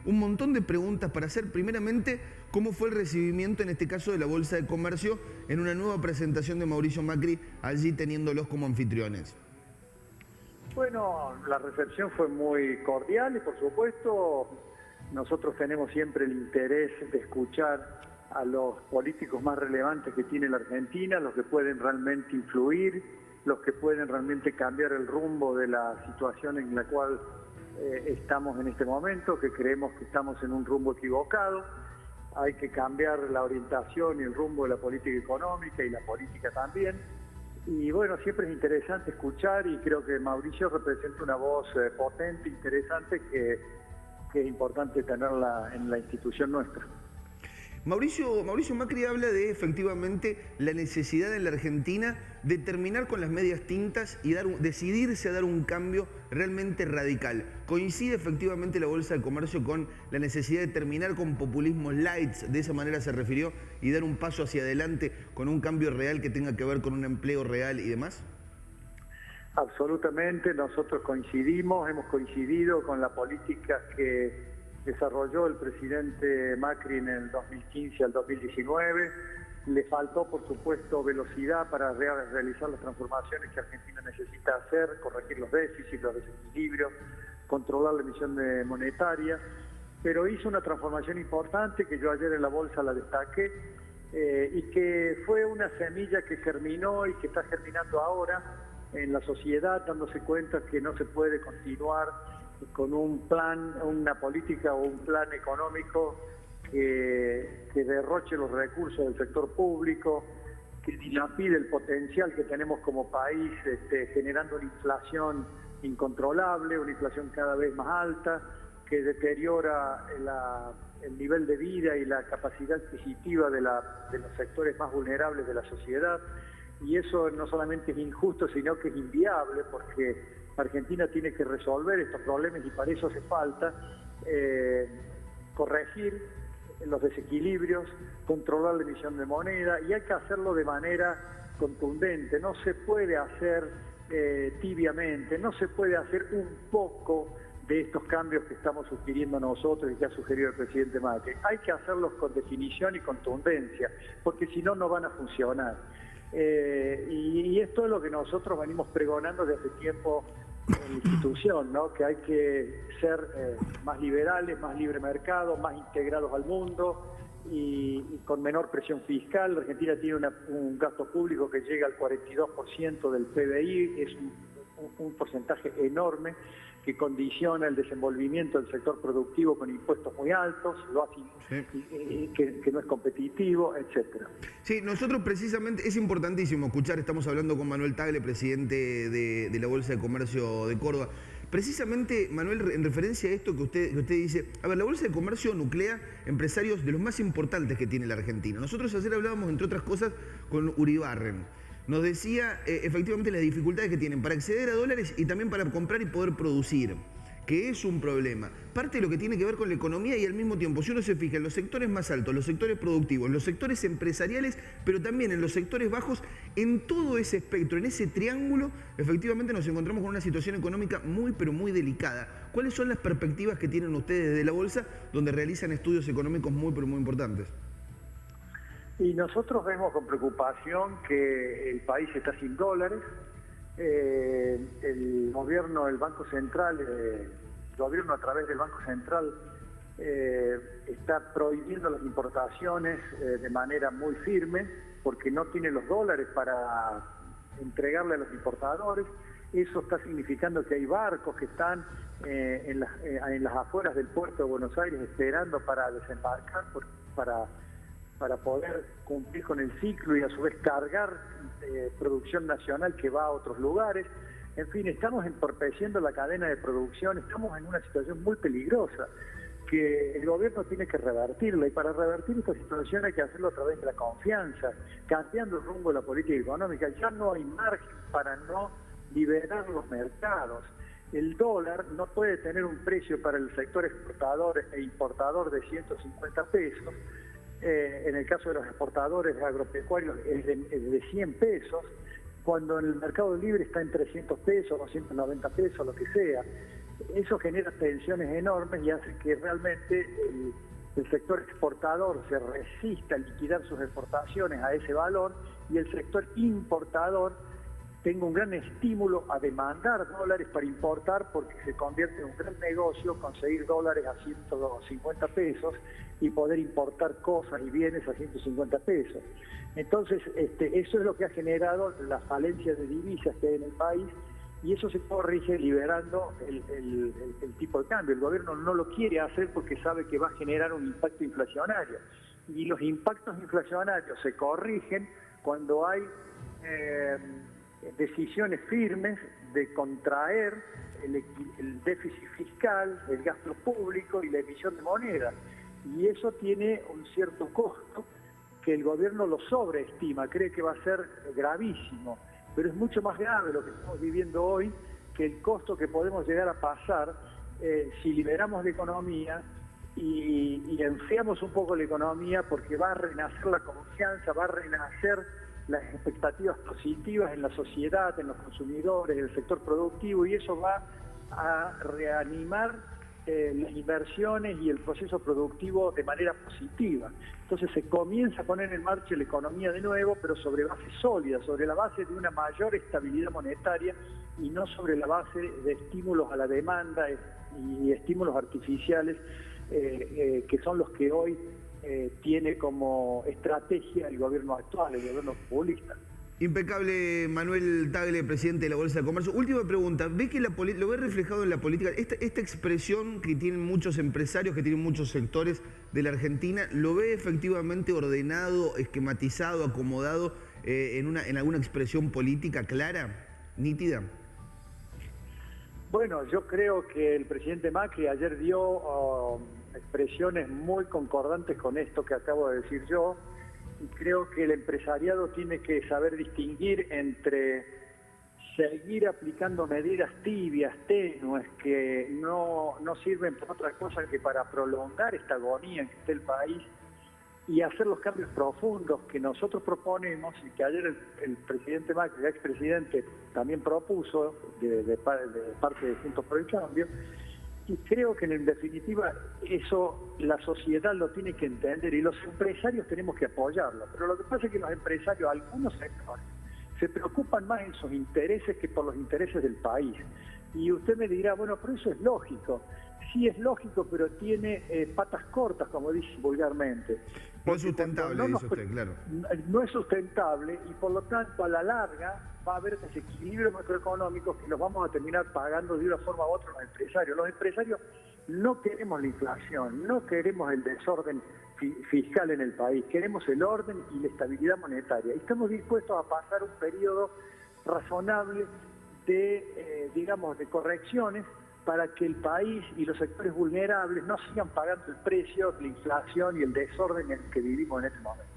un montón de preguntas para hacer. Primeramente, ¿cómo fue el recibimiento, en este caso, de la Bolsa de Comercio en una nueva presentación de Mauricio Macri, allí teniéndolos como anfitriones? Bueno, la recepción fue muy cordial y por supuesto nosotros tenemos siempre el interés de escuchar a los políticos más relevantes que tiene la Argentina, los que pueden realmente influir, los que pueden realmente cambiar el rumbo de la situación en la cual estamos en este momento, que creemos que estamos en un rumbo equivocado. Hay que cambiar la orientación y el rumbo de la política económica y la política también. Y bueno, siempre es interesante escuchar y creo que Mauricio representa una voz potente, interesante, que es importante tenerla en la institución nuestra. Mauricio Macri habla de, efectivamente, la necesidad en la Argentina de terminar con las medias tintas y decidirse a dar un cambio realmente radical. ¿Coincide efectivamente la Bolsa de Comercio con la necesidad de terminar con populismos lights, de esa manera se refirió, y dar un paso hacia adelante con un cambio real que tenga que ver con un empleo real y demás? Absolutamente, nosotros coincidimos, hemos coincidido con la política que desarrolló el presidente Macri en el 2015 al 2019. Le faltó, por supuesto, velocidad para realizar las transformaciones que Argentina necesita hacer, corregir los déficits, los desequilibrios, controlar la emisión monetaria, pero hizo una transformación importante que yo ayer en la bolsa la destaqué y que fue una semilla que germinó y que está germinando ahora en la sociedad, dándose cuenta que no se puede continuar con un plan, una política o un plan económico que derroche los recursos del sector público, que dilapide el potencial que tenemos como país, generando una inflación incontrolable, una inflación cada vez más alta, que deteriora el nivel de vida y la capacidad adquisitiva de los sectores más vulnerables de la sociedad. Y eso no solamente es injusto, sino que es inviable, porque Argentina tiene que resolver estos problemas y para eso hace falta corregir los desequilibrios, controlar la emisión de moneda, y hay que hacerlo de manera contundente. No se puede hacer tibiamente, no se puede hacer un poco de estos cambios que estamos sugiriendo nosotros y que ha sugerido el presidente Macri. Hay que hacerlos con definición y contundencia, porque si no, no van a funcionar. Y esto es lo que nosotros venimos pregonando desde tiempo en la institución, ¿no? Que hay que ser más liberales, más libre mercado, más integrados al mundo y con menor presión fiscal. La Argentina tiene un gasto público que llega al 42% del PBI, es un porcentaje enorme que condiciona el desenvolvimiento del sector productivo con impuestos muy altos, lo hace que no es competitivo, etcétera. Sí, nosotros precisamente, es importantísimo escuchar, estamos hablando con Manuel Tagle, presidente de la Bolsa de Comercio de Córdoba. Precisamente, Manuel, en referencia a esto que usted dice, a ver, la Bolsa de Comercio nuclea empresarios de los más importantes que tiene la Argentina. Nosotros ayer hablábamos, entre otras cosas, con Uribarren. Nos decía efectivamente las dificultades que tienen para acceder a dólares y también para comprar y poder producir, que es un problema. Parte de lo que tiene que ver con la economía y al mismo tiempo, si uno se fija en los sectores más altos, los sectores productivos, los sectores empresariales, pero también en los sectores bajos, en todo ese espectro, en ese triángulo, efectivamente nos encontramos con una situación económica muy, pero muy delicada. ¿Cuáles son las perspectivas que tienen ustedes desde la Bolsa, donde realizan estudios económicos muy, pero muy importantes? Y nosotros vemos con preocupación que el país está sin dólares. El gobierno, el Banco Central, el gobierno a través del Banco Central está prohibiendo las importaciones de manera muy firme porque no tiene los dólares para entregarle a los importadores. Eso está significando que hay barcos que están en las afueras del puerto de Buenos Aires esperando para desembarcar, para poder cumplir con el ciclo y a su vez cargar producción nacional que va a otros lugares. En fin, estamos entorpeciendo la cadena de producción, estamos en una situación muy peligrosa que el gobierno tiene que revertirla, y para revertir esta situación hay que hacerlo a través de la confianza, cambiando el rumbo de la política económica. Ya no hay margen para no liberar los mercados. El dólar no puede tener un precio para el sector exportador e importador de 150 pesos, en el caso de los exportadores agropecuarios es de 100 pesos, cuando en el mercado libre está en 300 pesos, 290 pesos, lo que sea. eso genera tensiones enormes y hace que realmente el sector exportador se resista a liquidar sus exportaciones a ese valor y el sector importador tenga un gran estímulo a demandar dólares para importar, porque se convierte en un gran negocio conseguir dólares a 150 pesos y poder importar cosas y bienes a 150 pesos. Entonces, eso es lo que ha generado la falencia de divisas que hay en el país, y eso se corrige liberando el tipo de cambio. El gobierno no lo quiere hacer porque sabe que va a generar un impacto inflacionario. Y los impactos inflacionarios se corrigen cuando hay decisiones firmes de contraer el déficit fiscal, el gasto público y la emisión de moneda. Y eso tiene un cierto costo que el gobierno lo sobreestima, cree que va a ser gravísimo. Pero es mucho más grave lo que estamos viviendo hoy que el costo que podemos llegar a pasar si liberamos la economía y enfriamos un poco la economía, porque va a renacer la confianza, va a renacer las expectativas positivas en la sociedad, en los consumidores, en el sector productivo, y eso va a reanimar las inversiones y el proceso productivo de manera positiva. Entonces se comienza a poner en marcha la economía de nuevo, pero sobre base sólida, sobre la base de una mayor estabilidad monetaria y no sobre la base de estímulos a la demanda y estímulos artificiales que son los que hoy tiene como estrategia el gobierno actual, el gobierno populista. Impecable, Manuel Tagle, presidente de la Bolsa de Comercio. Última pregunta, ¿ves que lo ves reflejado en la política? Esta expresión que tienen muchos empresarios, que tienen muchos sectores de la Argentina, ¿lo ve efectivamente ordenado, esquematizado, acomodado en alguna expresión política clara, nítida? Bueno, yo creo que el presidente Macri ayer dio expresiones muy concordantes con esto que acabo de decir yo, y creo que el empresariado tiene que saber distinguir entre seguir aplicando medidas tibias, tenues, que no sirven para otra cosa que para prolongar esta agonía en que está el país, y hacer los cambios profundos que nosotros proponemos y que ayer el presidente Macri, el expresidente, también propuso de parte de Juntos por el Cambio. Y creo que en definitiva eso la sociedad lo tiene que entender y los empresarios tenemos que apoyarlo. Pero lo que pasa es que los empresarios, algunos sectores, se preocupan más en sus intereses que por los intereses del país. Y usted me dirá, bueno, pero eso es lógico. Sí es lógico, pero tiene patas cortas, como dice vulgarmente. No es sustentable, dice usted, claro. No es sustentable y por lo tanto a la larga va a haber desequilibrios macroeconómicos que los vamos a terminar pagando de una forma u otra los empresarios. Los empresarios no queremos la inflación, no queremos el desorden fiscal en el país, queremos el orden y la estabilidad monetaria. Y estamos dispuestos a pasar un periodo razonable de, de correcciones para que el país y los sectores vulnerables no sigan pagando el precio de la inflación y el desorden en el que vivimos en este momento.